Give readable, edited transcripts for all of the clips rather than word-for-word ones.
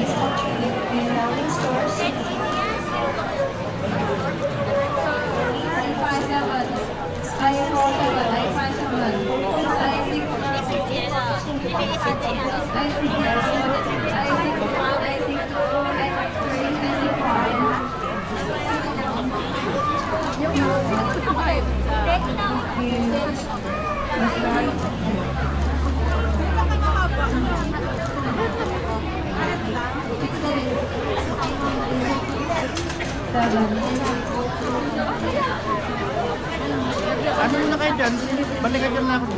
Chinese culture in Rolling stores. Ano na kayo dyan? Balikan dyan na ako.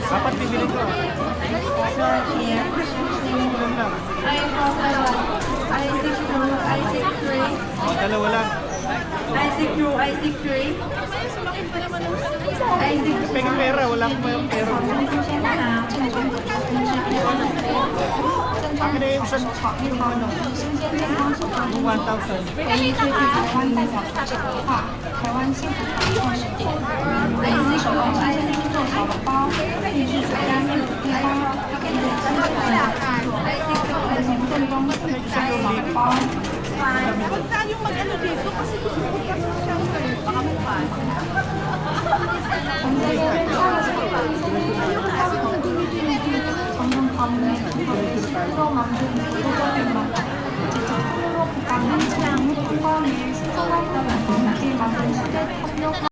Dapat bibili ko. O, dalawa lang. Pega pera, wala akong mayroong pera. Akin na yung isang yung ano, yung 1,000. Huwag tayong mag-ano dito kasi gusto ko pa siyang baka bukas. 방금 밤에 스스로 만든 구조적인 맛, 직접 프로 국가 한창 통과를 수정할 때 만든 수제 탑력